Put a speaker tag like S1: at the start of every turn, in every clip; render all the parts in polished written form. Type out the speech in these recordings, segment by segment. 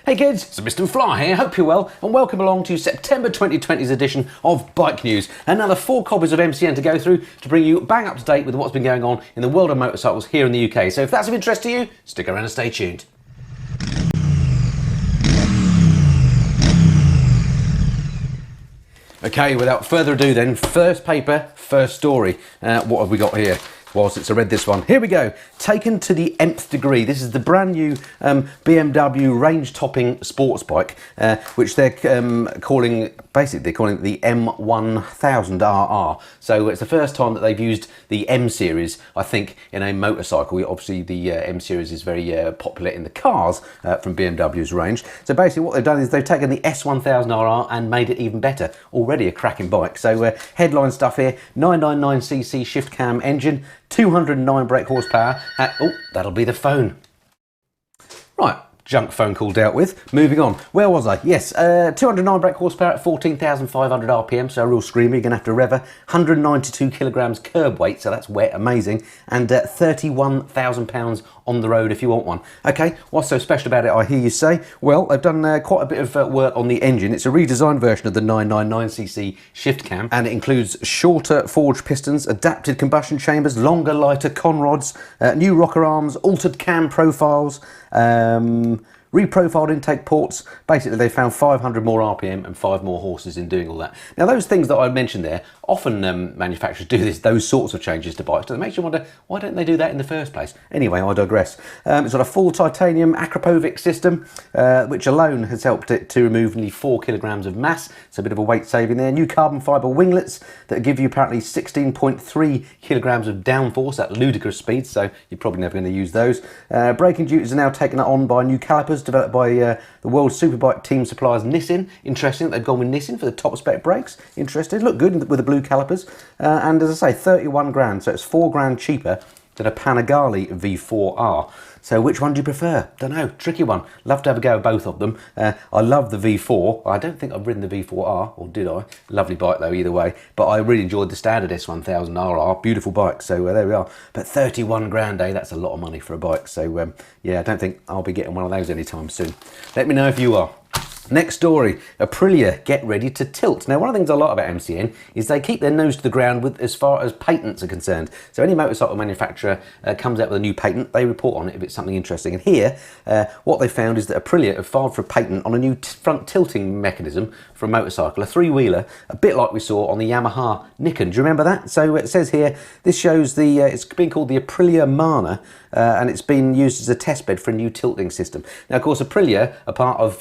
S1: Hey kids, it's Mr. Fly here, hope you're well, and welcome along to September 2020's edition of Bike News. Another 4 copies of MCN to go through to bring you bang up to date with what's been going on in the world of motorcycles here in the UK. So if that's of interest to you, stick around and stay tuned. Okay, without further ado then, first paper, first story. What have we got here? Well, since I read this one, here we go. Taken to the nth degree. This is the brand new BMW range-topping sports bike, which they're calling, basically they're calling it the M1000RR. So it's the first time that they've used the M series, I think, in a motorcycle. Obviously, the M series is very popular in the cars from BMW's range. So basically, what they've done is they've taken the S1000RR and made it even better. Already a cracking bike. So headline stuff here: 999cc shift cam engine. 209 brake horsepower. Oh, that'll be the phone. Right, junk phone call dealt with. Moving on. Where was I? Yes, 209 brake horsepower at 14,500 RPM, so a real screamer. You're going to have to rev her. 192 kilograms curb weight, so that's wet, amazing. And 31,000 pounds on the road if you want one. Okay, what's so special about it, I hear you say? Well, they've done quite a bit of work on the engine. It's a redesigned version of the 999cc shift cam, and it includes shorter forged pistons, adapted combustion chambers, longer, lighter con rods, new rocker arms, altered cam profiles, reprofiled intake ports. Basically, they found 500 more RPM and 5 more horses in doing all that. Now, those things that I mentioned there, often manufacturers do those sorts of changes to bikes. So it makes you wonder, why don't they do that in the first place? Anyway, I digress. It's got a full titanium Akrapovic system, which alone has helped it to remove nearly 4 kilograms of mass. It's a bit of a weight saving there. New carbon fibre winglets that give you apparently 16.3 kilograms of downforce at ludicrous speeds, so you're probably never going to use those. Braking duties are now taken on by new calipers developed by the world superbike team suppliers Nissin. Interesting that they've gone with Nissin for the top spec brakes. Interesting. Look good with the blue calipers. And as I say, 31 grand, so it's 4 grand cheaper than a Panigale V4R. So which one do you prefer? Don't know, tricky one. Love to have a go at both of them. I love the V4. I don't think I've ridden the V4R, or did I? Lovely bike though, either way. But I really enjoyed the standard S1000RR, beautiful bike. So there we are. But 31 grand, that's a lot of money for a bike. So yeah, I don't think I'll be getting one of those anytime soon. Let me know if you are. Next story, Aprilia get ready to tilt. Now, one of the things I like about MCN is they keep their nose to the ground with as far as patents are concerned. So any motorcycle manufacturer comes out with a new patent, they report on it if it's something interesting. And here, what they found is that Aprilia have filed for a patent on a new front tilting mechanism for a motorcycle, a 3-wheeler, a bit like we saw on the Yamaha Nikon. Do you remember that? So it says here, this shows the, it's been called the Aprilia Mana, and it's been used as a test bed for a new tilting system. Now, of course, Aprilia are part of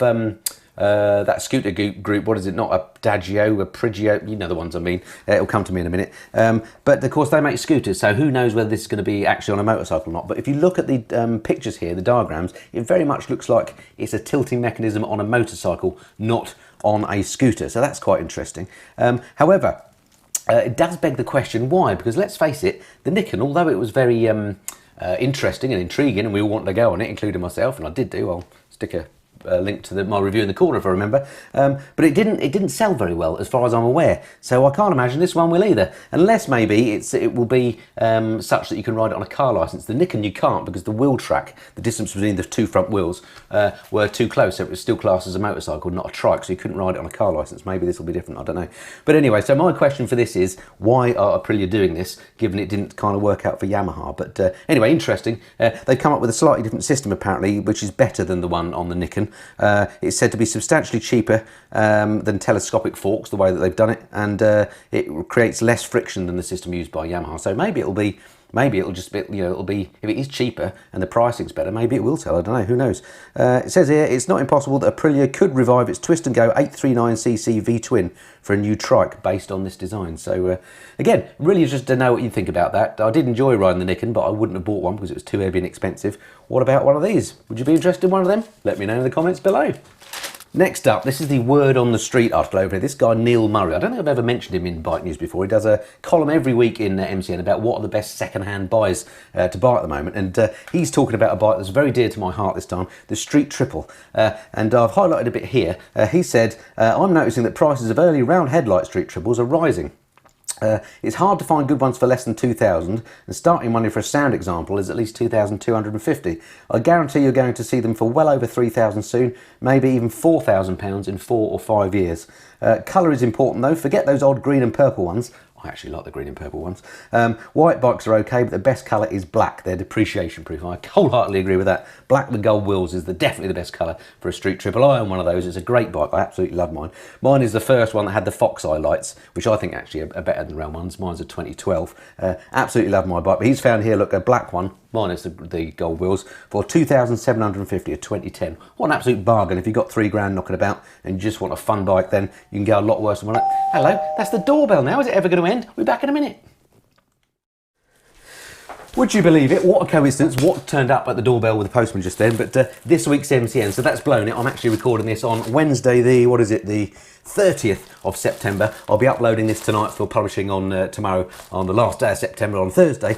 S1: that scooter group, what is it, not a Dagio, a Prigio, you know the ones I mean. It'll come to me in a minute. But of course they make scooters, so who knows whether this is going to be actually on a motorcycle or not. But if you look at the pictures here, the diagrams, it very much looks like it's a tilting mechanism on a motorcycle, not on a scooter. So that's quite interesting. However, it does beg the question, why? Because let's face it, the Nikon, although it was very interesting and intriguing, and we all wanted to go on it, including myself, and I did do, I'll stick a link to my review in the corner if I remember, but it didn't sell very well as far as I'm aware, so I can't imagine this one will either, unless maybe it will be such that you can ride it on a car license. The Nikon you can't, because the wheel track, the distance between the 2 front wheels were too close, so it was still classed as a motorcycle, not a trike, so you couldn't ride it on a car license. Maybe this will be different, I don't know. But anyway, so my question for this is, why are Aprilia doing this, given it didn't kind of work out for Yamaha? But anyway, interesting. They've come up with a slightly different system apparently, which is better than the one on the Nikon. It's said to be substantially cheaper than telescopic forks, the way that they've done it, and it creates less friction than the system used by Yamaha. So maybe it'll just be, you know, it'll be, if it is cheaper and the pricing's better, maybe it will sell. I don't know, who knows. It says here, it's not impossible that Aprilia could revive its twist and go 839cc V-twin for a new trike based on this design. So again, really just to know what you think about that. I did enjoy riding the Nikon, but I wouldn't have bought one because it was too heavy and expensive. What about one of these? Would you be interested in one of them? Let me know in the comments below. Next up, this is the Word on the Street article over here. This guy, Neil Murray, I don't think I've ever mentioned him in Bike News before. He does a column every week in MCN about what are the best second-hand buys to buy at the moment. And he's talking about a bike that's very dear to my heart this time, the Street Triple. And I've highlighted a bit here. He said, I'm noticing that prices of early round headlight Street Triples are rising. It's hard to find good ones for less than 2,000, and starting money for a sound example is at least 2,250. I guarantee you're going to see them for well over 3,000 soon, maybe even £4,000 in 4 or 5 years. Colour is important though, forget those odd green and purple ones. I actually like the green and purple ones. White bikes are okay, but the best colour is black. They're depreciation proof. I wholeheartedly agree with that. Black with gold wheels is definitely the best colour for a street triple. I own one of those. It's a great bike. I absolutely love mine. Mine is the first one that had the fox eye lights, which I think actually are better than round ones. Mine's a 2012. Absolutely love my bike. But he's found here, look, a black one. Mine is the gold wheels for 2,750, a 2010. What an absolute bargain. If you've got £3 knocking about and you just want a fun bike, then you can go a lot worse than one. Hello, that's the doorbell now. Is it ever going to end? We'll be back in a minute. Would you believe it? What a coincidence. What turned up at the doorbell with the postman just then? But this week's MCN, so that's blown it. I'm actually recording this on Wednesday, the 30th of September. I'll be uploading this tonight for publishing on tomorrow, on the last day of September, on Thursday.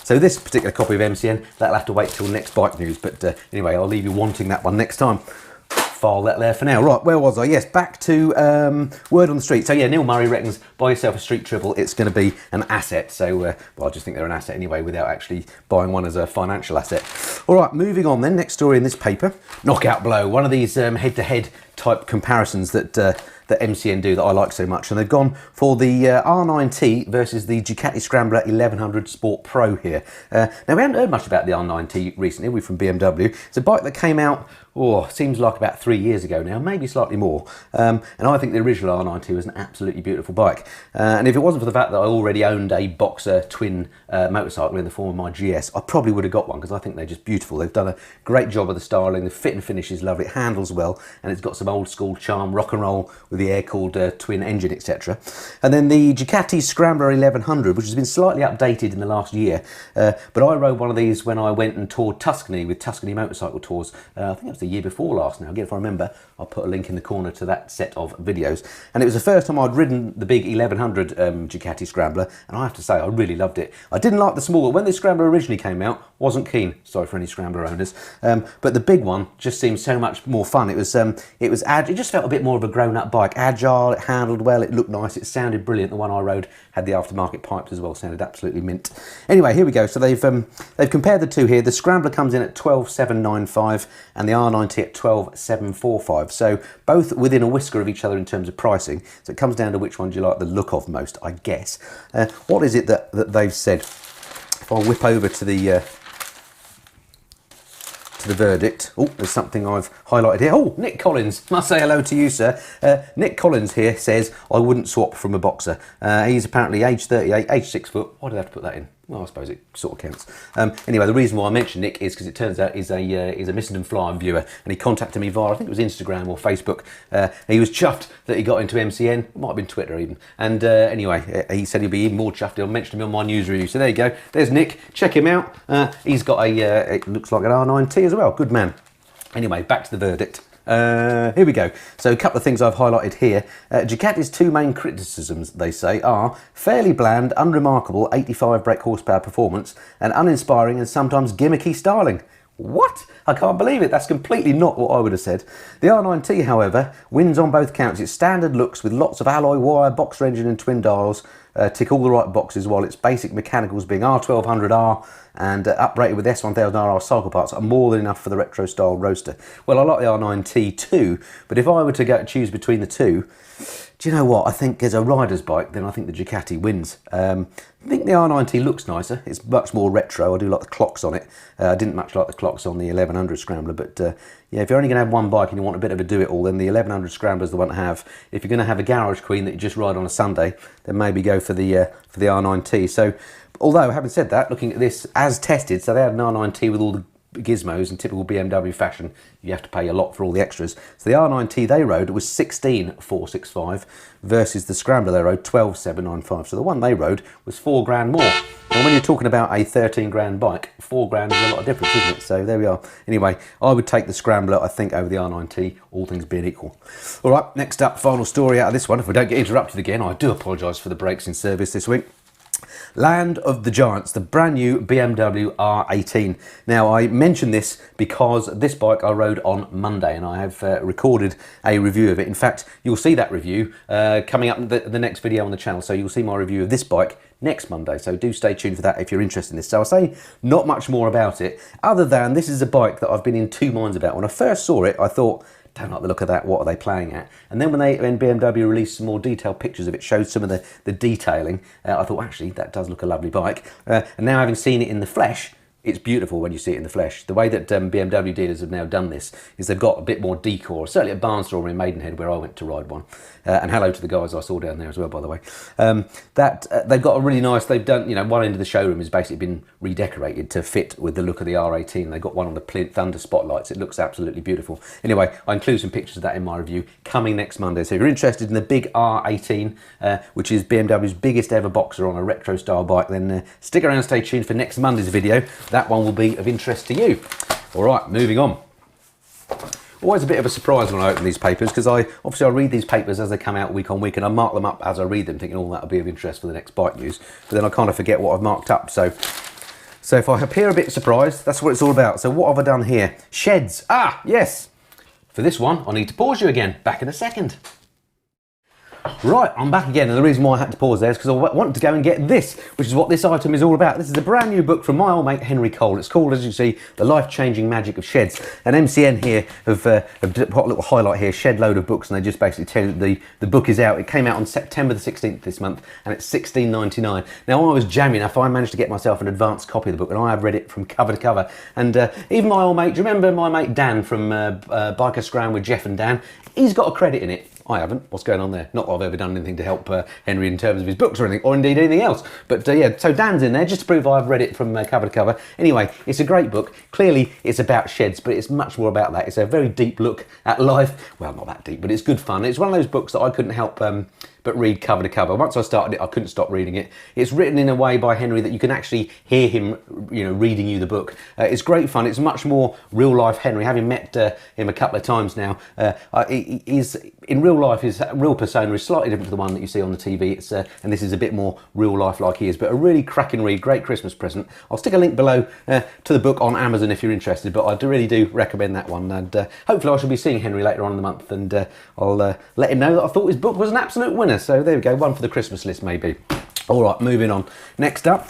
S1: So this particular copy of MCN, that'll have to wait till next bike news. But anyway, I'll leave you wanting that one next time. File that there for now. Right, where was I? Yes, back to word on the street. So yeah, Neil Murray reckons buy yourself a street triple, it's going to be an asset. So well, I just think they're an asset anyway without actually buying one as a financial asset. All right, moving on then. Next story in this paper, knockout blow. One of these head-to-head type comparisons that MCN do that I like so much, and they've gone for the R9T versus the Ducati Scrambler 1100 Sport Pro here. Now we haven't heard much about the R9T recently, we're from BMW. It's a bike that came out, seems like about 3 years ago now, maybe slightly more. And I think the original R9T was an absolutely beautiful bike. And if it wasn't for the fact that I already owned a Boxer twin motorcycle in the form of my GS, I probably would have got one because I think they're just beautiful. They've done a great job of the styling, the fit and finish is lovely, it handles well, and it's got some old school charm, rock and roll with the air-cooled twin engine, etc. And then the Ducati Scrambler 1100, which has been slightly updated in the last year. But I rode one of these when I went and toured Tuscany with Tuscany Motorcycle Tours. I think it was the year before last now. Again, if I remember, I'll put a link in the corner to that set of videos. And it was the first time I'd ridden the big 1100 Ducati Scrambler, and I have to say, I really loved it. I didn't like the smaller. When the Scrambler originally came out, wasn't keen. Sorry for any Scrambler owners. But the big one just seemed so much more fun. It just felt a bit more of a grown-up bike. Agile, it handled well, it looked nice, it sounded brilliant. The one I rode had the aftermarket pipes as well, sounded absolutely mint. Anyway, here we go. So they've compared the two here. The Scrambler comes in at 12,795 and the R9T at 12,745. So both within a whisker of each other in terms of pricing. So it comes down to which one do you like the look of most, I guess. What is it that they've said? If I whip over to the verdict. Oh, there's something I've highlighted here. Oh, Nick Collins. Must say hello to you, sir. Nick Collins here says, I wouldn't swap from a Boxer. He's apparently age 38, age 6 foot. Why did I have to put that in? Well, I suppose it sort of counts. Anyway, the reason why I mentioned Nick is because it turns out he's a Missenden Flying viewer, and he contacted me via, I think it was Instagram or Facebook. He was chuffed that he got into MCN. It might have been Twitter even. And anyway, he said he'd be even more chuffed. He'll mention him on my news review. So there you go. There's Nick. Check him out. He's got it looks like an R9T as well. Good man. Anyway, back to the verdict. Here we go. So a couple of things I've highlighted here. Ducati's two main criticisms, they say, are fairly bland, unremarkable 85 brake horsepower performance and uninspiring and sometimes gimmicky styling. What? I can't believe it. That's completely not what I would have said. The R9T, however, wins on both counts. Its standard looks with lots of alloy wire, Boxer engine and twin dials tick all the right boxes, while its basic mechanicals being R1200R and uprated with S1000RR cycle parts are more than enough for the retro style roadster. Well, I like the R9T too, but if I were to choose between the two, do you know what? I think as a rider's bike, then I think the Ducati wins. I think the R9T looks nicer. It's much more retro. I do like the clocks on it. I didn't much like the clocks on the 1100 Scrambler, but yeah, if you're only going to have one bike and you want a bit of a do-it-all, then the 1100 Scrambler is the one to have. If you're going to have a garage queen that you just ride on a Sunday, then maybe go for the R9T. So, although having said that, looking at this as tested, so they had an R9T with all the gizmos in typical BMW fashion, you have to pay a lot for all the extras. So the R9T they rode was 16,465 versus the Scrambler they rode 12,795. So the one they rode was £4 more. And when you're talking about a 13 grand bike, £4 is a lot of difference, isn't it? So there we are. Anyway, I would take the Scrambler, I think, over the R9T, all things being equal. All right, next up, final story out of this one. If we don't get interrupted again, I do apologise for the breaks in service this week. Land of the Giants, the brand new BMW R18. Now, I mention this because this bike I rode on Monday, and I have recorded a review of it. In fact, you'll see that review coming up in the next video on the channel. So you'll see my review of this bike next Monday. So do stay tuned for that if you're interested in this. So I'll say not much more about it, other than this is a bike that I've been in two minds about. When I first saw it, I thought, don't like the look of that, what are they playing at? And then when BMW released some more detailed pictures of it, showed some of the detailing, I thought, actually, that does look a lovely bike. And now having seen it in the flesh, it's beautiful when you see it in the flesh. The way that BMW dealers have now done this is they've got a bit more decor, certainly at Barnstormer in Maidenhead, where I went to ride one. And hello to the guys I saw down there as well, by the way. They've got a really nice, they've done, you know, one end of the showroom has basically been redecorated to fit with the look of the R18. They've got one on the plinth under spotlights. It looks absolutely beautiful. Anyway, I include some pictures of that in my review coming next Monday. So if you're interested in the big R18, which is BMW's biggest ever boxer on a retro style bike, then stick around and stay tuned for next Monday's video. That one will be of interest to you. All right, moving on. Always a bit of a surprise when I open these papers, because I read these papers as they come out week on week, and I mark them up as I read them, thinking, oh, that'll be of interest for the next bike news. But then I kind of forget what I've marked up. So if I appear a bit surprised, that's what it's all about. So what have I done here? Sheds. Ah, yes. For this one, I need to pause you again. Back in a second. Right, I'm back again, and the reason why I had to pause there is because I wanted to go and get this, which is what this item is all about. This is a brand new book from my old mate Henry Cole. It's called, as you see, The Life-Changing Magic of Sheds. And MCN here have put a little highlight here, shed load of books, and they just basically tell you the book is out. It came out on September the 16th this month, and it's $16.99. Now, I was jammy enough, I managed to get myself an advanced copy of the book, and I have read it from cover to cover. And even my old mate, do you remember my mate Dan from Biker Scram with Jeff and Dan? He's got a credit in it. I haven't. What's going on there? Not that I've ever done anything to help Henry in terms of his books or anything, or indeed anything else. But yeah, so Dan's in there just to prove I've read it from cover to cover. Anyway, it's a great book. Clearly, it's about sheds, but it's much more about that. It's a very deep look at life. Well, not that deep, but it's good fun. It's one of those books that I couldn't help but read cover to cover. Once I started it, I couldn't stop reading it. It's written in a way by Henry that you can actually hear him, you know, reading you the book. It's great fun. It's much more real life Henry. Having met him a couple of times now, he's in real life, his real persona is slightly different to the one that you see on the TV. It's and this is a bit more real life like he is, but a really cracking read, great Christmas present. I'll stick a link below to the book on Amazon if you're interested, but I really do recommend that one. And hopefully I shall be seeing Henry later on in the month, and I'll let him know that I thought his book was an absolute winner. So there we go, one for the Christmas list maybe. All right, moving on. Next up,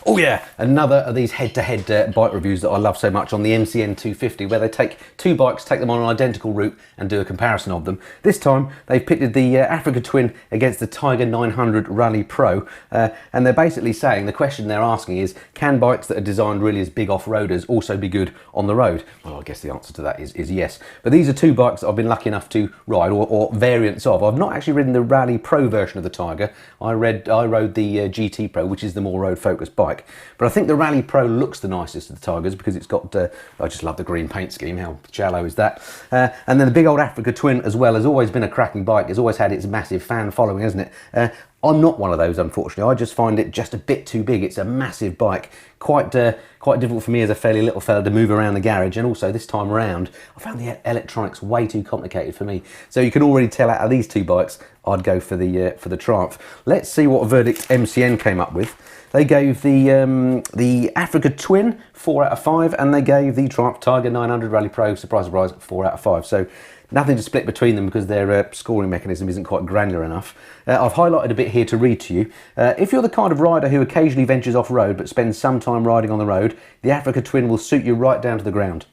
S1: oh yeah, another of these head-to-head bike reviews that I love so much on the MCN 250, where they take two bikes, take them on an identical route and do a comparison of them. This time they've pitted the Africa Twin against the Tiger 900 Rally Pro, and they're basically saying, the question they're asking is, can bikes that are designed really as big off-roaders also be good on the road? Well, I guess the answer to that is yes. But these are two bikes that I've been lucky enough to ride, or variants of. I've not actually ridden the Rally Pro version of the Tiger. I rode the GT Pro, which is the more road-focused bike. But I think the Rally Pro looks the nicest of the Tigers because it's got, I just love the green paint scheme, how shallow is that? And then the big old Africa Twin as well has always been a cracking bike. It's always had its massive fan following, hasn't it? I'm not one of those, unfortunately. I just find it just a bit too big. It's a massive bike, quite difficult for me as a fairly little fella to move around the garage. And also this time around, I found the electronics way too complicated for me. So you can already tell out of these two bikes, I'd go for the Triumph. Let's see what verdict MCN came up with. They gave the Africa Twin 4 out of 5, and they gave the Triumph Tiger 900 Rally Pro, surprise, surprise, 4 out of 5. So nothing to split between them because their scoring mechanism isn't quite granular enough. I've highlighted a bit here to read to you. If you're the kind of rider who occasionally ventures off-road but spends some time riding on the road, the Africa Twin will suit you right down to the ground.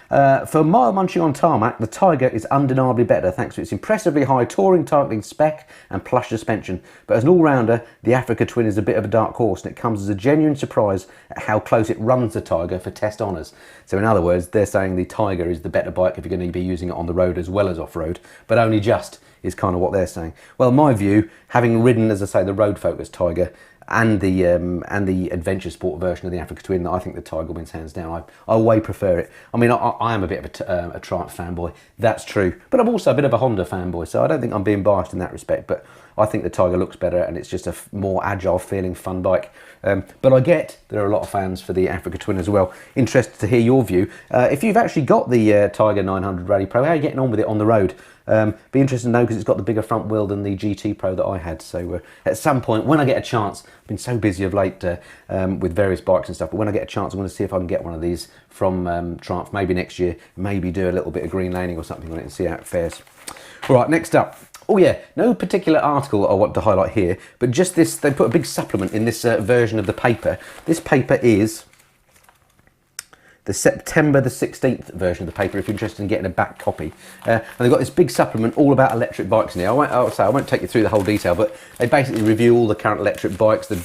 S1: For mile munching on tarmac, the Tiger is undeniably better thanks to its impressively high touring targeting spec and plush suspension. But as an all-rounder, the Africa Twin is a bit of a dark horse, and it comes as a genuine surprise at how close it runs the Tiger for test honours. So in other words, they're saying the Tiger is the better bike if you're going to be using it on the road as well as off-road, but only just is kind of what they're saying. Well, my view, having ridden, as I say, the road-focused Tiger, and the adventure sport version of the Africa Twin, I think the Tiger wins hands down. I way prefer it. I mean, I am a bit of a Triumph fanboy, that's true, but I'm also a bit of a Honda fanboy, so I don't think I'm being biased in that respect, but I think the Tiger looks better and it's just a more agile feeling fun bike. But I get there are a lot of fans for the Africa Twin as well. Interested to hear your view. If you've actually got the Tiger 900 Rally Pro, how are you getting on with it on the road? Be interested to know because it's got the bigger front wheel than the GT Pro that I had. So at some point, when I get a chance, I've been so busy of late with various bikes and stuff, but when I get a chance, I want to see if I can get one of these from Triumph, maybe next year, maybe do a little bit of green laning or something on it and see how it fares. All right, next up. Oh yeah, no particular article I want to highlight here, but just this, they put a big supplement in this version of the paper. This paper is the September the 16th version of the paper if you're interested in getting a back copy. And they've got this big supplement all about electric bikes in here. I won't take you through the whole detail, but they basically review all the current electric bikes, the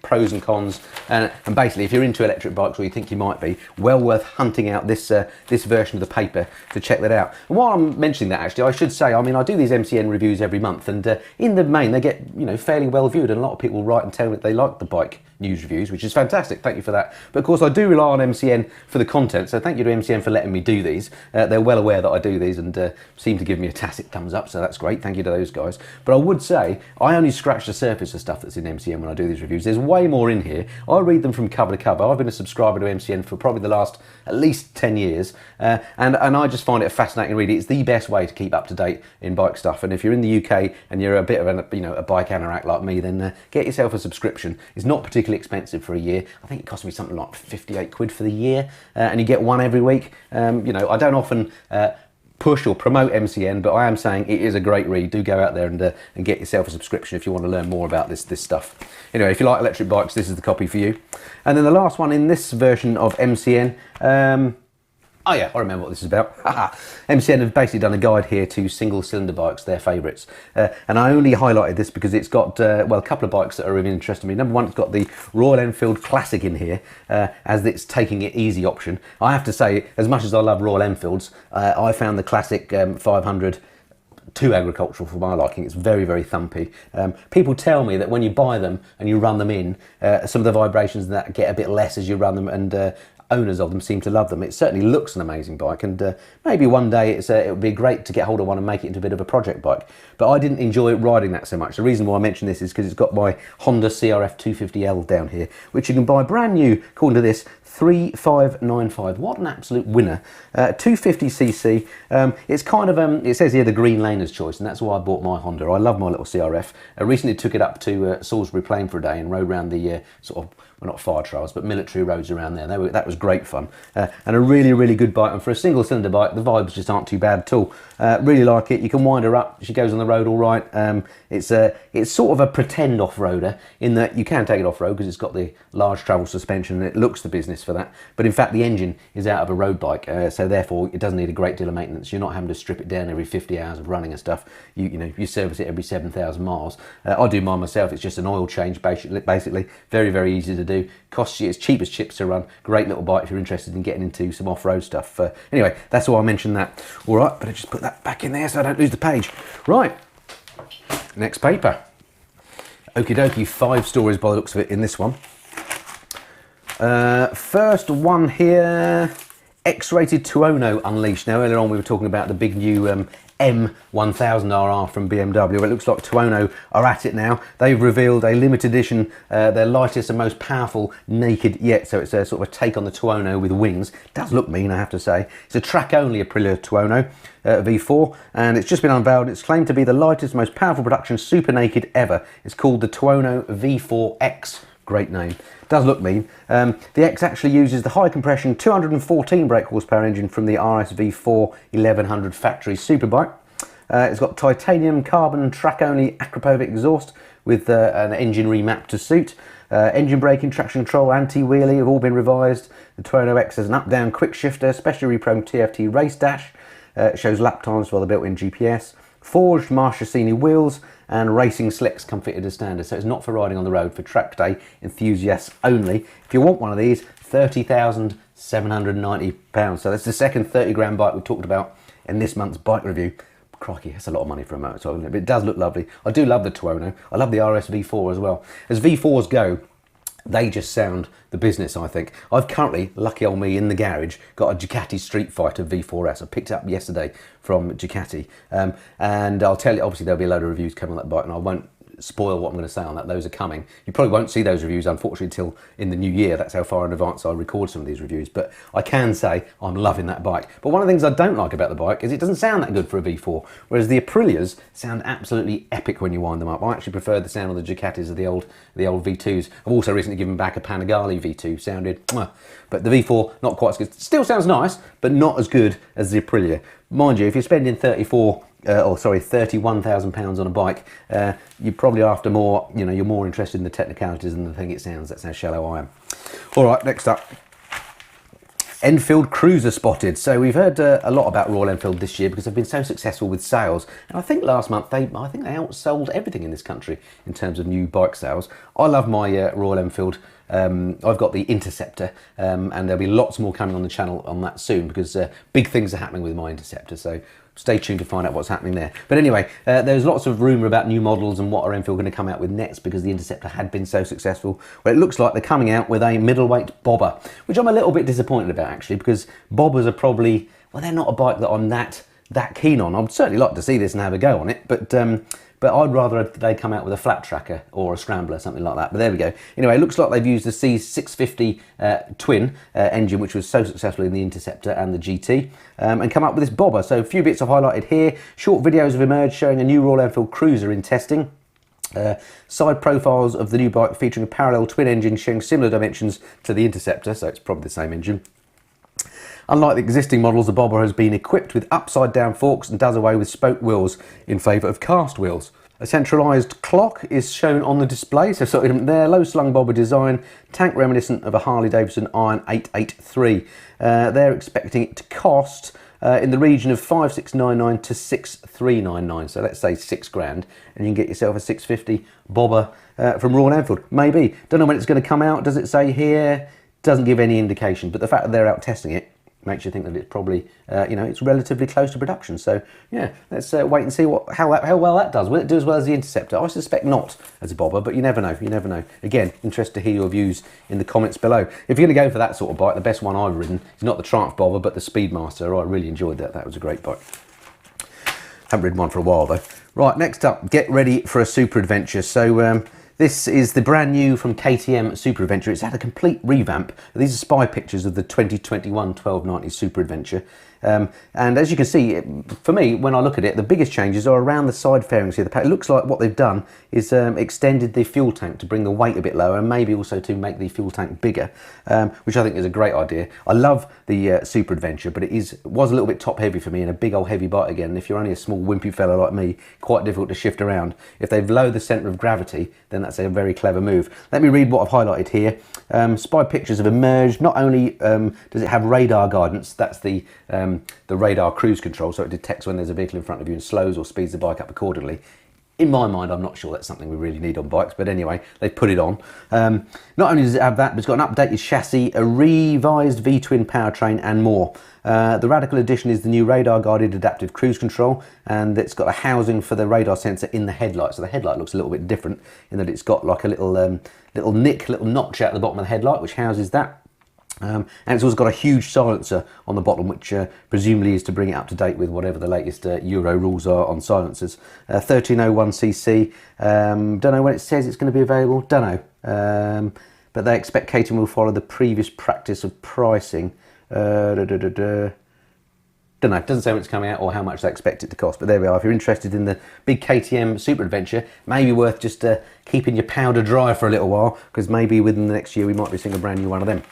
S1: pros and cons, and basically if you're into electric bikes, or you think you might be, well worth hunting out this this version of the paper to check that out. And while I'm mentioning that, actually, I should say, I mean, I do these MCN reviews every month, and in the main, they get, you know, fairly well viewed, and a lot of people write and tell me that they like the bike news reviews, which is fantastic. Thank you for that. But of course, I do rely on MCN for the content, so thank you to MCN for letting me do these. They're well aware that I do these and seem to give me a tacit thumbs up, so that's great. Thank you to those guys. But I would say I only scratch the surface of stuff that's in MCN when I do these reviews. There's way more in here. I read them from cover to cover. I've been a subscriber to MCN for probably the last at least 10 years, and I just find it a fascinating read. It's the best way to keep up to date in bike stuff. And if you're in the UK and you're a bit of a bike anorak like me, then get yourself a subscription. It's not particularly expensive for a year. I think it cost me something like 58 quid for the year, and you get one every week. You know, I don't often push or promote MCN, but I am saying it is a great read. Do go out there and get yourself a subscription if you want to learn more about this stuff. Anyway, if you like electric bikes, this is the copy for you. And then the last one in this version of MCN, oh yeah, I remember what this is about. MCN have basically done a guide here to single cylinder bikes, their favourites. And I only highlighted this because it's got, well, a couple of bikes that are of interest to me. Number one, it's got the Royal Enfield Classic in here as its taking it easy option. I have to say, as much as I love Royal Enfields, I found the Classic 500 too agricultural for my liking. It's very, very thumpy. People tell me that when you buy them and you run them in, some of the vibrations that get a bit less as you run them, and owners of them seem to love them. It certainly looks an amazing bike, and maybe one day it would be great to get hold of one and make it into a bit of a project bike. But I didn't enjoy riding that so much. The reason why I mention this is because it's got my Honda CRF 250L down here, which you can buy brand new, according to this, 3595. What an absolute winner. 250cc. It's kind of, it says here the green laner's choice, and that's why I bought my Honda. I love my little CRF. I recently took it up to Salisbury Plain for a day and rode around the sort of, well, not fire trails, but military roads around there. That was great fun. And a really, really good bike. And for a single cylinder bike, the vibes just aren't too bad at all. Really like it. You can wind her up. She goes on the road all right. It's sort of a pretend off-roader in that you can take it off-road because it's got the large travel suspension and it looks the business for that. But in fact, the engine is out of a road bike, so therefore it doesn't need a great deal of maintenance. You're not having to strip it down every 50 hours of running and stuff. You service it every 7,000 miles. I do mine myself. It's just an oil change, basically. Very, very easy to do. Costs you, it's cheap as chips to run. Great little bike if you're interested in getting into some off-road stuff. Anyway, that's why I mentioned that. All right, but I just put that back in there so I don't lose the page. Right, next paper. Okie dokie, 5 stories by the looks of it in this one. First one here, X-rated Tuono unleashed. Now earlier on we were talking about the big new M1000RR from BMW. It looks like Tuono are at it now. They've revealed a limited edition, their lightest and most powerful naked yet. So it's a sort of a take on the Tuono with wings. It does look mean, I have to say. It's a track-only Aprilia Tuono V4, and it's just been unveiled. It's claimed to be the lightest, most powerful production super naked ever. It's called the Tuono V4X. Great name. Does look mean. The X actually uses the high compression 214 brake horsepower engine from the RSV4 1100 factory superbike. It's got titanium carbon track only Akrapovic exhaust with an engine remapped to suit. Engine braking, traction control, anti-wheelie have all been revised. The Tuono X has an up-down quick shifter, specially reprogrammed TFT race dash. It shows lap times for the built-in GPS. Forged Marchesini wheels and racing slicks come fitted as standard, so it's not for riding on the road, for track day enthusiasts only. If you want one of these, £30,790. So that's the second 30 grand bike we talked about in this month's bike review. Crikey, that's a lot of money for a motorcycle, isn't it? But it does look lovely. I do love the Tuono. I love the RSV4 as well. As V4s go, they just sound the business, I think. I've currently, lucky old me, in the garage, got a Ducati Street Fighter V4S. I picked it up yesterday from Ducati. And I'll tell you, obviously there'll be a load of reviews coming on that bike, and I won't spoil what I'm going to say on that. Those are coming. You probably won't see those reviews, unfortunately, till in the new year. That's how far in advance I record some of these reviews. But I can say I'm loving that bike. But one of the things I don't like about the bike is it doesn't sound that good for a V4, whereas the Aprilias sound absolutely epic when you wind them up. I actually prefer the sound of the Ducatis of the old V2s. I've also recently given back a Panigale V2, sounded mwah. But the V4, not quite as good. Still sounds nice, but not as good as the Aprilia. Mind you, if you're spending £31,000 on a bike, you're probably after more, you know, you're more interested in the technicalities than the thing it sounds. That's how shallow I am. All right, next up. Enfield Cruiser spotted. So we've heard a lot about Royal Enfield this year because they've been so successful with sales. And I think last month, I think they outsold everything in this country in terms of new bike sales. I love my Royal Enfield. I've got the Interceptor, and there'll be lots more coming on the channel on that soon because big things are happening with my Interceptor. So stay tuned to find out what's happening there. But anyway, there's lots of rumour about new models and what are Enfield going to come out with next because the Interceptor had been so successful. Well, it looks like they're coming out with a middleweight bobber, which I'm a little bit disappointed about actually because bobbers are probably, well, they're not a bike that I'm that keen on. I'd certainly like to see this and have a go on it, but I'd rather they come out with a flat tracker or a scrambler, something like that. But there we go. Anyway, it looks like they've used the C650 twin engine, which was so successful in the Interceptor and the GT, and come up with this bobber. So a few bits I've highlighted here. Short videos have emerged showing a new Royal Enfield Cruiser in testing. Side profiles of the new bike featuring a parallel twin engine showing similar dimensions to the Interceptor, so it's probably the same engine. Unlike the existing models, the bobber has been equipped with upside-down forks and does away with spoke wheels in favour of cast wheels. A centralised clock is shown on the display, so sort of there, low-slung bobber design, tank reminiscent of a Harley-Davidson Iron 883. They're expecting it to cost in the region of 5,699 to 6,399, so let's say £6,000, and you can get yourself a 650 bobber from Royal Enfield. Maybe. Don't know when it's going to come out. Does it say here? Doesn't give any indication, but the fact that they're out testing it makes you think that it's probably, you know, it's relatively close to production. So yeah, let's wait and see how well that does. Will it do as well as the Interceptor? I suspect not as a bobber, but you never know. You never know. Again, interested to hear your views in the comments below. If you're going to go for that sort of bike, the best one I've ridden is not the Triumph bobber, but the Speedmaster. I really enjoyed that. That was a great bike. Haven't ridden one for a while though. Right, next up, get ready for a Super Adventure. So this is the brand new from KTM Super Adventure. It's had a complete revamp. These are spy pictures of the 2021 1290 Super Adventure. And as you can see, for me, when I look at it, the biggest changes are around the side fairings here. It looks like what they've done is extended the fuel tank to bring the weight a bit lower and maybe also to make the fuel tank bigger, which I think is a great idea. I love the Super Adventure, but it was a little bit top heavy for me and a big old heavy bike again. And if you're only a small wimpy fella like me, quite difficult to shift around. If they've lowered the centre of gravity, then that's a very clever move. Let me read what I've highlighted here. Spy pictures have emerged. Not only does it have radar guidance, that's the radar cruise control, so it detects when there's a vehicle in front of you and slows or speeds the bike up accordingly. In my mind, I'm not sure that's something we really need on bikes, but anyway, they've put it on. Not only does it have that, but it's got an updated chassis, a revised V-twin powertrain and more. The radical addition is the new radar-guided adaptive cruise control, and it's got a housing for the radar sensor in the headlight. So the headlight looks a little bit different in that it's got like a little notch out the bottom of the headlight, which houses that. And it's also got a huge silencer on the bottom, which presumably is to bring it up to date with whatever the latest Euro rules are on silencers. 1301cc, don't know when it says it's going to be available, don't know. But they expect KTM will follow the previous practice of pricing. Don't know, it doesn't say when it's coming out or how much they expect it to cost, but there we are. If you're interested in the big KTM Super Adventure, maybe worth just keeping your powder dry for a little while, because maybe within the next year we might be seeing a brand new one of them.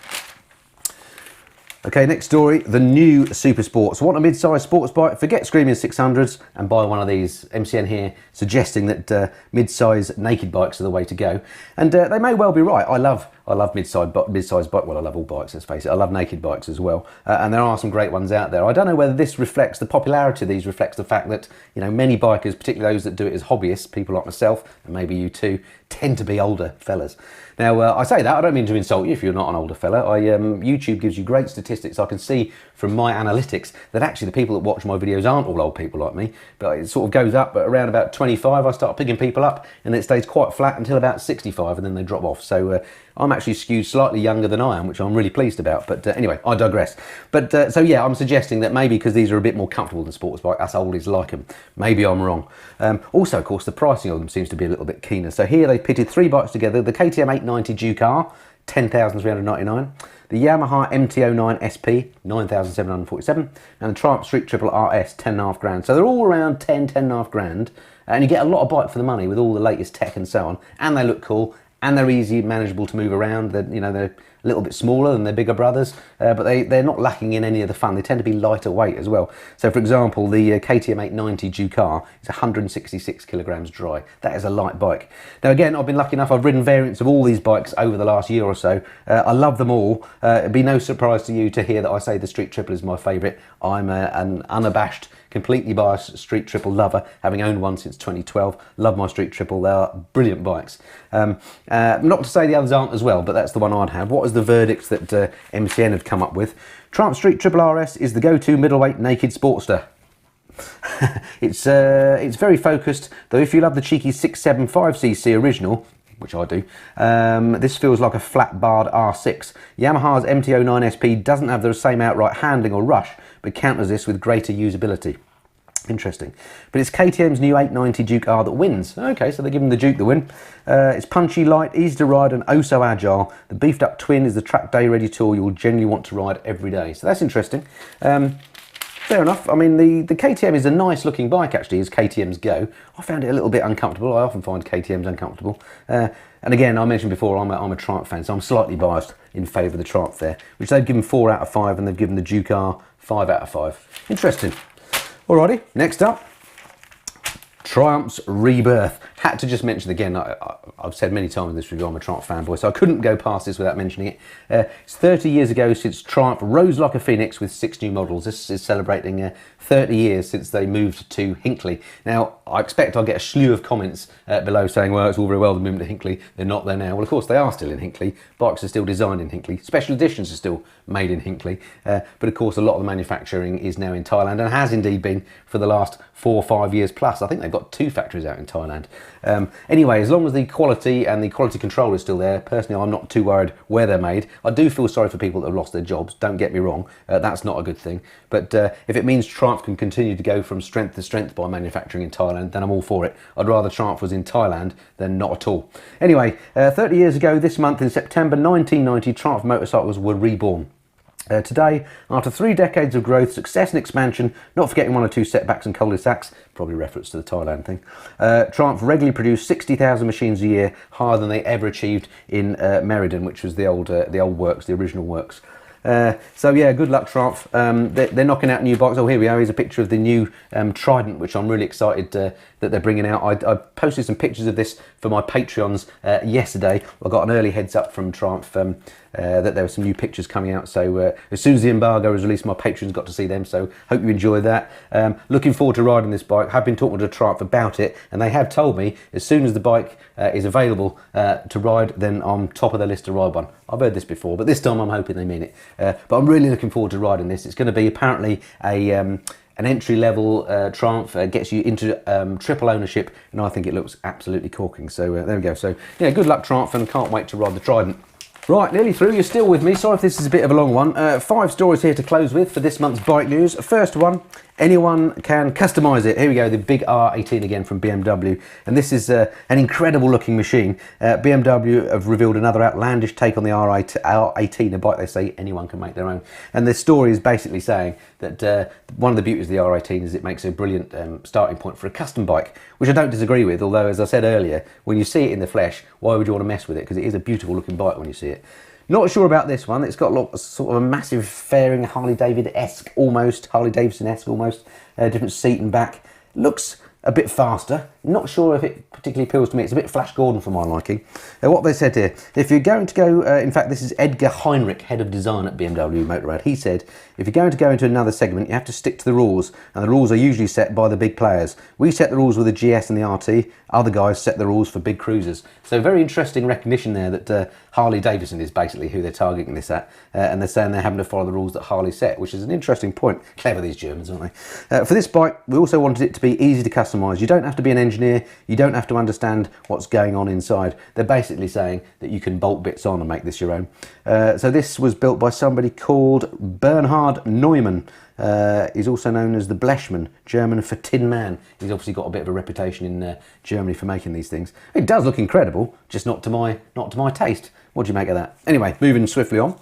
S1: Okay, next story, the new Super Sports. Want a mid-size sports bike? Forget screaming 600s and buy one of these. MCN here suggesting that mid-size naked bikes are the way to go. And they may well be right. I love mid-size bike. Well, I love all bikes, let's face it. I love naked bikes as well. And there are some great ones out there. I don't know whether this reflects, the popularity of these reflects the fact that, you know, many bikers, particularly those that do it as hobbyists, people like myself, and maybe you too, tend to be older fellas. Now, I say that, I don't mean to insult you if you're not an older fella. YouTube gives you great statistics. I can see from my analytics that actually the people that watch my videos aren't all old people like me, but it sort of goes up, but around about 25 I start picking people up, and it stays quite flat until about 65, and then they drop off. So I'm actually actually skewed slightly younger than I am, which I'm really pleased about. But anyway, I digress. But so yeah, I'm suggesting that maybe because these are a bit more comfortable than sports bike, us oldies like them. Maybe I'm wrong. Also, of course, the pricing of them seems to be a little bit keener. So here they pitted 3 bikes together: the KTM 890 Duke R, 10,399. The Yamaha MT09 SP, 9,747, and the Triumph Street Triple RS, 10.5 grand. So they're all around 10.5 grand, and you get a lot of bike for the money with all the latest tech and so on, and they look cool, and they're easy, manageable to move around. They're, you know, they're a little bit smaller than their bigger brothers, but they're not lacking in any of the fun. They tend to be lighter weight as well. So for example, the KTM 890 Duke R is 166 kilograms dry. That is a light bike. Now again, I've been lucky enough, I've ridden variants of all these bikes over the last year or so. I love them all. It'd be no surprise to you to hear that I say the Street Triple is my favourite. I'm an unabashed, completely biased Street Triple lover, having owned one since 2012. Love my Street Triple. They are brilliant bikes. Not to say the others aren't as well, but that's the one I'd have. What was the verdict that MCN have come up with? Triumph Street Triple RS is the go-to middleweight naked sportster. It's very focused, though if you love the cheeky 675cc original, which I do, this feels like a flat barred R6. Yamaha's MT09 SP doesn't have the same outright handling or rush, but counters this with greater usability. Interesting. But it's KTM's new 890 Duke R that wins. Okay, so they're giving the Duke the win. It's punchy, light, easy to ride, and oh so agile. The beefed up twin is the track day ready tool you will genuinely want to ride every day. So that's interesting. Fair enough. I mean, the KTM is a nice looking bike actually, as KTMs go. I found it a little bit uncomfortable. I often find KTMs uncomfortable. And again, I mentioned before, I'm a Triumph fan, so I'm slightly biased in favour of the Triumph there, which they've given 4 out of 5, and they've given the Duke R 5 out of 5. Interesting. Alrighty, next up, Triumph's rebirth. Had to just mention again, I've said many times in this review I'm a Triumph fanboy, so I couldn't go past this without mentioning it. It's 30 years ago since Triumph rose like a phoenix with 6 new models. This is celebrating 30 years since they moved to Hinckley. Now, I expect I'll get a slew of comments below saying, well, it's all very well the movement to Hinckley, they're not there now. Well, of course, they are still in Hinckley. Bikes are still designed in Hinckley. Special editions are still made in Hinckley. But of course, a lot of the manufacturing is now in Thailand, and has indeed been for the last 4 or 5 years plus. I think they've got 2 factories out in Thailand. Anyway, as long as the quality and the quality control is still there, personally I'm not too worried where they're made. I do feel sorry for people that have lost their jobs, don't get me wrong, that's not a good thing. But if it means Triumph can continue to go from strength to strength by manufacturing in Thailand, then I'm all for it. I'd rather Triumph was in Thailand than not at all. Anyway, 30 years ago this month in September 1990, Triumph motorcycles were reborn. Today, after 3 decades of growth, success and expansion, not forgetting 1 or 2 setbacks and cul-de-sacs, probably reference to the Thailand thing, Triumph regularly produced 60,000 machines a year, higher than they ever achieved in Meriden, which was the old works, the original works. So yeah, good luck Triumph. They're knocking out new bikes. Oh, here we are. Here's a picture of the new Trident, which I'm really excited that they're bringing out. I posted some pictures of this for my Patreons yesterday. I got an early heads up from Triumph that there were some new pictures coming out. So as soon as the embargo was released, my patrons got to see them. So hope you enjoy that. Looking forward to riding this bike. Have been talking to Triumph about it, and they have told me as soon as the bike is available to ride, then I'm top of the list to ride one. I've heard this before, but this time I'm hoping they mean it. But I'm really looking forward to riding this. It's going to be apparently an entry-level Triumph, gets you into triple ownership, and I think it looks absolutely corking. So there we go. So yeah, good luck Triumph, and can't wait to ride the Trident. Right, nearly through. You're still with me. Sorry if this is a bit of a long one. 5 stories here to close with for this month's bike news. First one, anyone can customise it. Here we go, the big R18 again from BMW. And this is an incredible looking machine. BMW have revealed another outlandish take on the R18, a bike they say anyone can make their own. And the story is basically saying that one of the beauties of the R18 is it makes a brilliant starting point for a custom bike, which I don't disagree with, although as I said earlier, when you see it in the flesh, why would you want to mess with it? Because it is a beautiful looking bike when you see it. Not sure about this one. It's got sort of a massive fairing Harley-Davidson-esque almost, different seat and back. Looks a bit faster. Not sure if it particularly appeals to me. It's a bit Flash Gordon for my liking. What they said here, if you're going to go, in fact this is Edgar Heinrich, head of design at BMW Motorrad, he said, if you're going to go into another segment, you have to stick to the rules, and the rules are usually set by the big players. We set the rules with the GS and the RT, other guys set the rules for big cruisers. So very interesting recognition there that Harley-Davidson is basically who they're targeting this at, and they're saying they're having to follow the rules that Harley set, which is an interesting point. Clever these Germans, aren't they? For this bike, we also wanted it to be easy to customize customised. You don't have to be an engineer. You don't have to understand what's going on inside. They're basically saying that you can bolt bits on and make this your own. So this was built by somebody called Bernhard Neumann. He's also known as the Blechmann, German for Tin Man. He's obviously got a bit of a reputation in Germany for making these things. It does look incredible, just not to my taste. What do you make of that? Anyway, moving swiftly on.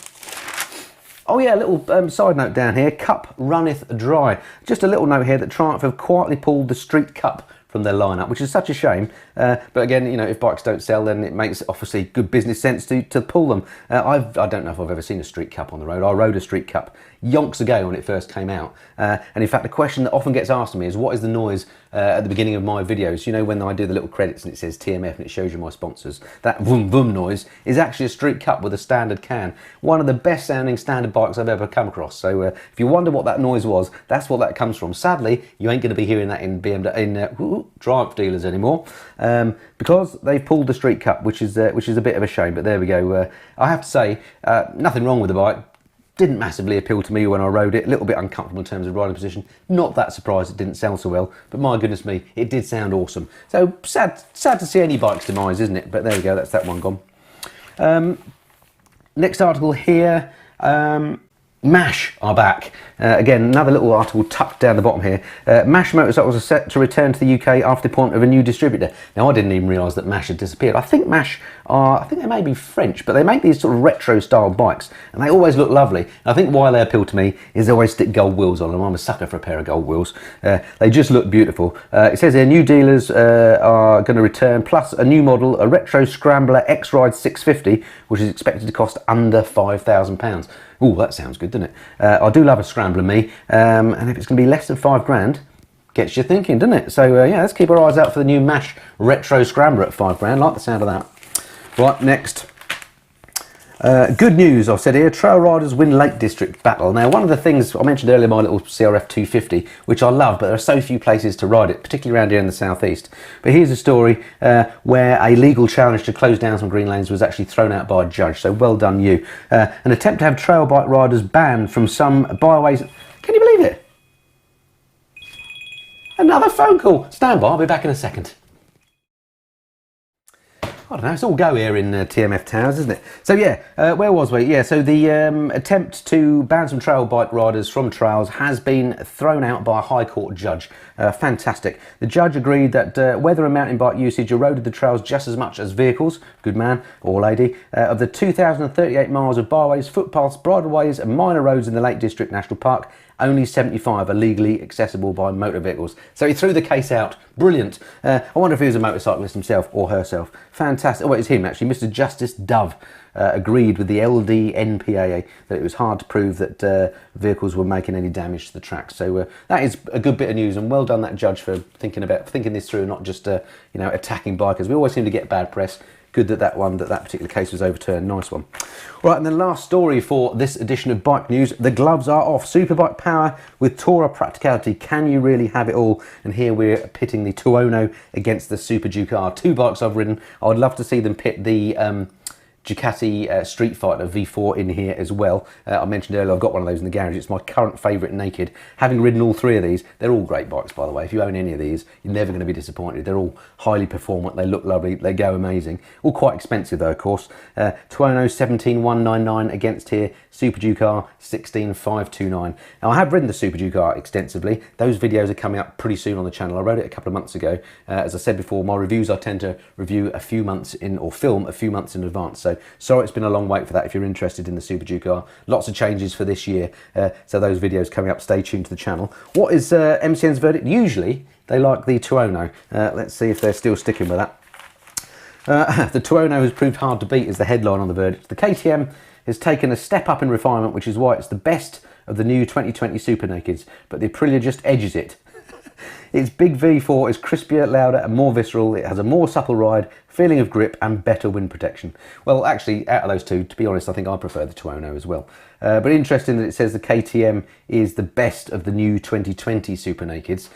S1: Oh yeah, a little side note down here, Cup runneth dry. Just a little note here that Triumph have quietly pulled the Street Cup from their lineup, which is such a shame. But again, you know, if bikes don't sell, then it makes obviously good business sense to pull them. I don't know if I've ever seen a Street Cup on the road. I rode a Street Cup yonks ago when it first came out. And in fact, the question that often gets asked to me is, what is the noise at the beginning of my videos? You know, when I do the little credits and it says TMF and it shows you my sponsors, that vroom vroom noise is actually a Street Cup with a standard can. One of the best sounding standard bikes I've ever come across. So if you wonder what that noise was, that's what that comes from. Sadly, you ain't going to be hearing that in BMW, Triumph dealers anymore, because they've pulled the Street Cup, which is a bit of a shame. But there we go. I have to say, nothing wrong with the bike. Didn't massively appeal to me when I rode it. A little bit uncomfortable in terms of riding position. Not that surprised it didn't sell so well, but my goodness me, it did sound awesome. So sad to see any bike's demise, isn't it? But there we go, that's that one gone. Next article here. MASH are back. Again, another little article tucked down the bottom here. MASH motorcycles are set to return to the UK after the appointment of a new distributor. Now, I didn't even realise that MASH had disappeared. I think MASH are, I think they may be French, but they make these sort of retro style bikes and they always look lovely. And I think why they appeal to me is they always stick gold wheels on them. I'm a sucker for a pair of gold wheels. They just look beautiful. It says here new dealers are going to return, plus a new model, a retro Scrambler X-Ride 650, which is expected to cost under £5,000. Oh, that sounds good, doesn't it? I do love a Scrambler, me, and if it's going to be less than £5,000, gets you thinking, doesn't it? So yeah, let's keep our eyes out for the new MASH Retro Scrambler at £5,000. Like the sound of that. Right, next. Good news, I've said here, trail riders win Lake District battle. Now, one of the things I mentioned earlier, my little CRF 250, which I love, but there are so few places to ride it, particularly around here in the southeast. But here's a story where a legal challenge to close down some green lanes was actually thrown out by a judge, so well done you. An attempt to have trail bike riders banned from some byways. Can you believe it? Another phone call. Stand by, I'll be back in a second. I don't know, it's all go here in TMF Towers, isn't it? So yeah, where was we? Yeah, so the attempt to ban some trail bike riders from trails has been thrown out by a High Court judge. Fantastic. The judge agreed that weather and mountain bike usage eroded the trails just as much as vehicles, good man or lady, of the 2,038 miles of byways, footpaths, bridleways and minor roads in the Lake District National Park. Only 75 are legally accessible by motor vehicles. So he threw the case out. Brilliant. I wonder if he was a motorcyclist himself or herself. Fantastic. Oh, it's him actually. Mr. Justice Dove agreed with the LDNPAA that it was hard to prove that vehicles were making any damage to the tracks. So that is a good bit of news, and well done that judge for thinking this through, not just you know, attacking bikers. We always seem to get bad press. Good that that particular case was overturned. Nice one. Right, and the last story for this edition of Bike News. The gloves are off. Superbike power with Tourer practicality. Can you really have it all? And here we're pitting the Tuono against the Superduke R. Two bikes I've ridden. I would love to see them pit the Ducati Street Fighter V4 in here as well. I mentioned earlier I've got one of those in the garage. It's my current favourite naked. Having ridden all three of these, they're all great bikes, by the way. If you own any of these, you're never going to be disappointed. They're all highly performant, they look lovely, they go amazing. All quite expensive though, of course. Tuono 17,199 against here, Superduke R 16,529. Now I have ridden the Superduke R extensively. Those videos are coming up pretty soon on the channel. I rode it a couple of months ago. As I said before, my reviews I tend to review a few months in, or film a few months in advance. So sorry it's been a long wait for that if you're interested in the Superduke R. Lots of changes for this year, so those videos coming up, stay tuned to the channel. What is MCN's verdict? Usually they like the Tuono. Let's see if they're still sticking with that. The Tuono has proved hard to beat is the headline on the verdict. The KTM has taken a step up in refinement, which is why it's the best of the new 2020 Super Nakeds, but the Aprilia just edges it. Its big V4 is crispier, louder and more visceral. It has a more supple ride, feeling of grip and better wind protection. Well, actually, out of those two, to be honest, I think I prefer the Tuono as well. But interesting that it says the KTM is the best of the new 2020 Super Nakeds.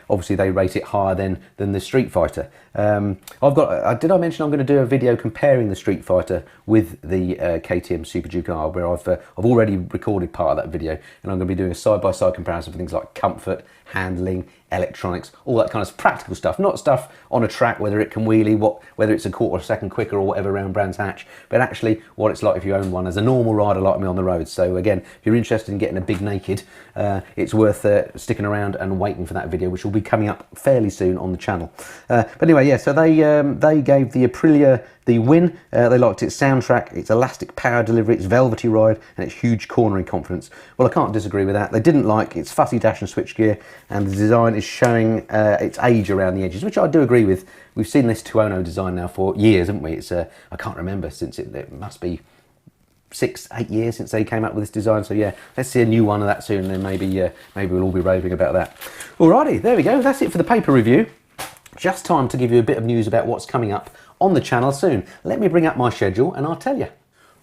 S1: Obviously, they rate it higher than the Street Fighter. Did I mention I'm going to do a video comparing the Street Fighter with the KTM Superduke R, where I've already recorded part of that video, and I'm going to be doing a side-by-side comparison for things like comfort, handling, electronics, all that kind of practical stuff, not stuff on a track, whether it can wheelie, whether it's a quarter of a second quicker or whatever around Brands Hatch, but actually what it's like if you own one as a normal rider like me on the road. So again, if you're interested in getting a big naked, it's worth sticking around and waiting for that video, which will be coming up fairly soon on the channel. But anyway, yeah, so they gave the Aprilia the win. They liked its soundtrack, its elastic power delivery, its velvety ride, and its huge cornering confidence. Well, I can't disagree with that. They didn't like its fussy dash and switchgear, and the design is showing its age around the edges, which I do agree with. We've seen this Tuono design now for years, haven't we? It's I can't remember, since it must be 6-8 years since they came up with this design. So yeah, let's see a new one of that soon, and then maybe we'll all be raving about that. Alrighty, there we go. That's it for the paper review. Just time to give you a bit of news about what's coming up on the channel soon. Let me bring up my schedule and I'll tell you.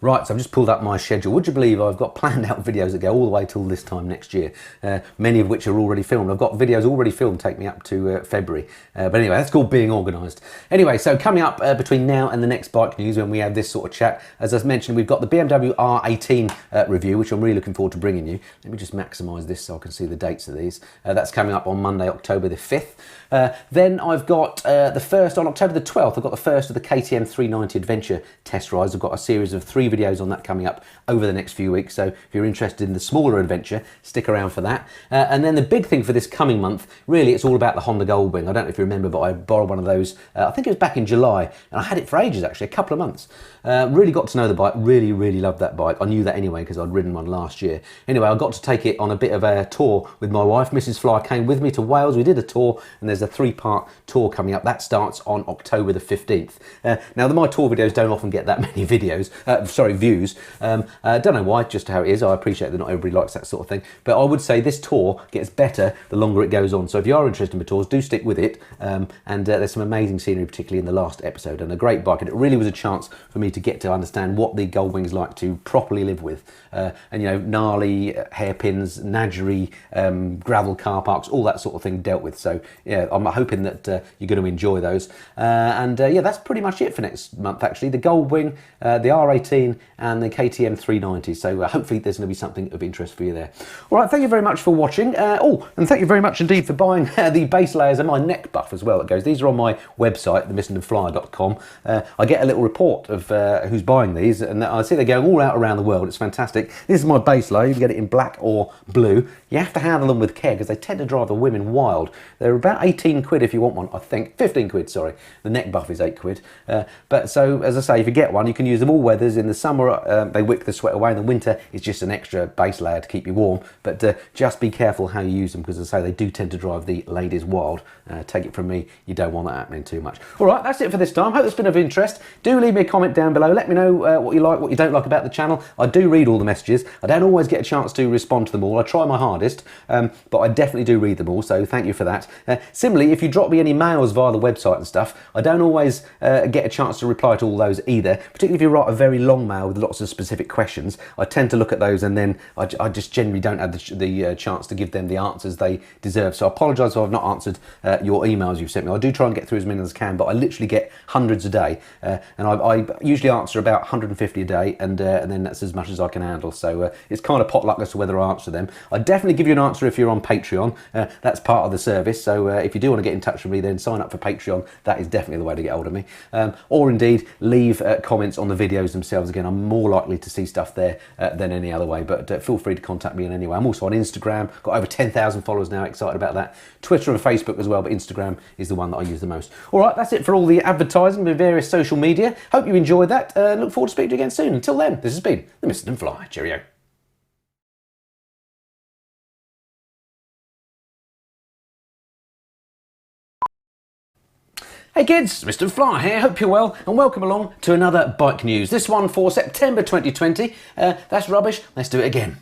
S1: Right, so I've just pulled up my schedule. Would you believe I've got planned out videos that go all the way till this time next year, many of which are already filmed. I've got videos already filmed, take me up to February. But anyway, that's called being organised. Anyway, so coming up between now and the next bike news, when we have this sort of chat, as I mentioned, we've got the BMW R18 review, which I'm really looking forward to bringing you. Let me just maximise this so I can see the dates of these. That's coming up on Monday, October the 5th. Then I've got the first, on October the 12th, I've got the first of the KTM 390 Adventure test rides. I've got a series of 3 videos on that coming up over the next few weeks, so if you're interested in the smaller adventure, stick around for that. And then the big thing for this coming month, really, it's all about the Honda Goldwing. I don't know if you remember, but I borrowed one of those, I think it was back in July, and I had it for ages actually, a couple of months. Really got to know the bike, really loved that bike. I knew that anyway because I'd ridden one last year. Anyway, I got to take it on a bit of a tour with my wife. Mrs. Fly came with me to Wales. We did a tour, and there's a 3-part tour coming up. That starts on October the 15th. Now, my tour videos don't often get that many views. Don't know why, just how it is. I appreciate that not everybody likes that sort of thing, but I would say this tour gets better the longer it goes on. So if you are interested in the tours, do stick with it. There's some amazing scenery, particularly in the last episode, and a great bike. And it really was a chance for me to get to understand what the Goldwing's like to properly live with. And you know, gnarly hairpins, Nadgery, gravel car parks, all that sort of thing dealt with. So yeah, I'm hoping that you're going to enjoy those. Yeah, that's pretty much it for next month actually. The Goldwing, the R18 and the KTM 390. So hopefully there's going to be something of interest for you there. All right, thank you very much for watching. And thank you very much indeed for buying the base layers and my neck buff as well. It goes. These are on my website, themissedandflyer.com. I get a little report of who's buying these, and I see they're going all out around the world. It's fantastic. This is my base layer. You can get it in black or blue. You have to handle them with care because they tend to drive the women wild. They're about 18 quid if you want one, I think. 15 quid, sorry. The neck buff is 8 quid. But so, as I say, if you get one, you can use them all weathers. In the summer, they wick the sweat away. In the winter, it's just an extra base layer to keep you warm. But just be careful how you use them because, as I say, they do tend to drive the ladies wild. Take it from me, you don't want that happening too much. All right, that's it for this time. Hope it's been of interest. Do leave me a comment down below. Let me know what you like, what you don't like about the channel. I do read all the messages. I don't always get a chance to respond to them all. I try my hardest, but I definitely do read them all, so thank you for that. Similarly, if you drop me any mails via the website and stuff, I don't always get a chance to reply to all those either, particularly if you write a very long mail with lots of specific questions. I tend to look at those and then I just generally don't have the chance to give them the answers they deserve. So I apologise if I've not answered your emails you've sent me. I do try and get through as many as I can, but I literally get hundreds a day, and I usually answer about 150 a day, and then that's as much as I can handle. So it's kind of potluck as to whether I answer them. I definitely give you an answer if you're on Patreon. That's part of the service. So if you do want to get in touch with me, then sign up for Patreon. That is definitely the way to get hold of me. Or indeed, leave comments on the videos themselves. Again, I'm more likely to see stuff there than any other way, but feel free to contact me in any way. I'm also on Instagram, got over 10,000 followers now, excited about that. Twitter and Facebook as well, but Instagram is the one that I use the most. All right, that's it for all the advertising with various social media. Hope you enjoyed that. Look forward to speaking to you again soon. Until then, this has been the Mr. and Fly. Cheerio. Hey kids, Mr. Fly here, hope you're well and welcome along to another bike news. This one for September 2020. That's rubbish, let's do it again.